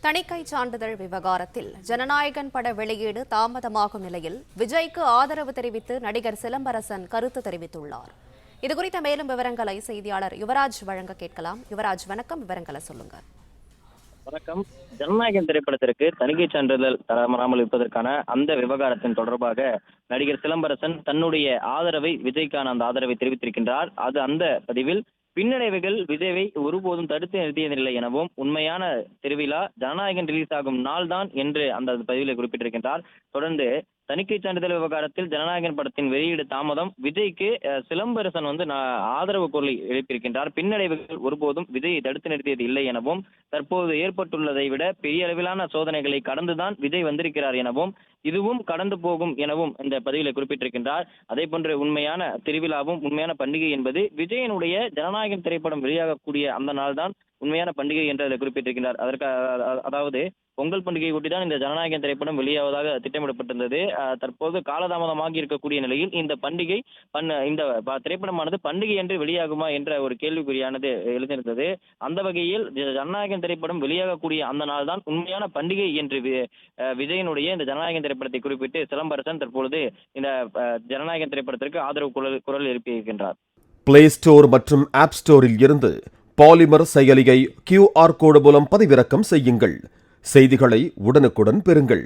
தணிக்கை சான்றிதழ் விவகாரத்தில் ஜனநாயகன் பட வெளியீடு தாமதமாகும் நிலையில் விஜய்க்கு ஆதரவு தெரிவித்து நடிகர் சிலம்பரசன் கருத்து தெரிவித்துள்ளார். இதுகுறித்த மேலும் விவரங்களை செய்தியாளர் யுவராஜ் வழங்க கேட்கலாம். யுவராஜ், வணக்கம். விவரங்களை சொல்லுங்க. வணக்கம். ஜனநாயகன் திரைப்படத்திற்கு தணிக்கை சான்றிதழ் தராமல் இருப்பதற்கான அந்த விவகாரத்தின் தொடர்பாக நடிகர் சிலம்பரசன் தன்னுடைய ஆதரவை, விஜய்க்கான அந்த ஆதரவை தெரிவித்திருக்கின்றார். அது அந்த பதிவில் பின்னடைவுகள் விஜயை ஒருபோதும் தடுத்து நிறுத்தியதில்லை எனவும், உண்மையான திருவிழா ஜனநாயகன் ரிலீஸ் ஆகும் நாள் தான் என்று அந்த பதிவில் குறிப்பிட்டிருக்கின்றார். தொடர்ந்து தணிக்கை சான்றிதழ் விவகாரத்தில் ஜனநாயகன் படத்தின் வெளியீடு தாமதம், விஜய்க்கு சிலம்பரசன் ஆதரவு குரலை எழுப்பியிருக்கின்றார். பின்னடைவுகள் ஒருபோதும் விஜயை தடுத்து நிறுத்தியது இல்லை எனவும், தற்போது ஏற்பட்டுள்ளதை விட பெரிய அளவிலான சோதனைகளை கடந்துதான் விஜய் வந்திருக்கிறார் எனவும், இதுவும் கடந்து போகும் எனவும் இந்த பதிவில் குறிப்பிட்டிருக்கின்றார். அதே போன்று உண்மையான திருவிழாவும் உண்மையான பண்டிகை என்பது விஜயனுடைய ஜனநாயகன் திரைப்படம் வெளியாகக்கூடிய அந்த நாள் தான் உண்மையான பண்டிகை என்று அதில் குறிப்பிட்டிருக்கின்றார். அதாவது பொங்கல் பண்டிகையை ஒட்டிதான் இந்த ஜனநாயகன் திரைப்படம் வெளியாவதாக திட்டமிடப்பட்டிருந்தது. தற்போது காலதாமதமாகி இருக்கக்கூடிய நிலையில் இந்த பண்டிகை இந்த திரைப்படமானது பண்டிகை என்று வெளியாகுமா என்ற ஒரு கேள்விக்குறியானது எழுந்திருந்தது. அந்த வகையில் ஜனநாயகன் திரைப்படம் வெளியாகக்கூடிய அந்த நாள் தான் உண்மையான பண்டிகை என்று விஜயனுடைய இந்த ஜனநாயகன் திரைப்படத்தை குறிப்பிட்டு சிலம்பரசன் தற்பொழுது இந்த ஜனநாயகன் திரைப்படத்திற்கு ஆதரவு குரல் எழுப்பியிருக்கின்றார். பிளே ஸ்டோர் மற்றும் ஆப் ஸ்டோரில் இருந்து பாலிமர் செயலியை QR கோடு மூலம் பதிவிறக்கம் செய்யுங்கள். செய்திகளை உடனுக்குடன் பெறுங்கள்.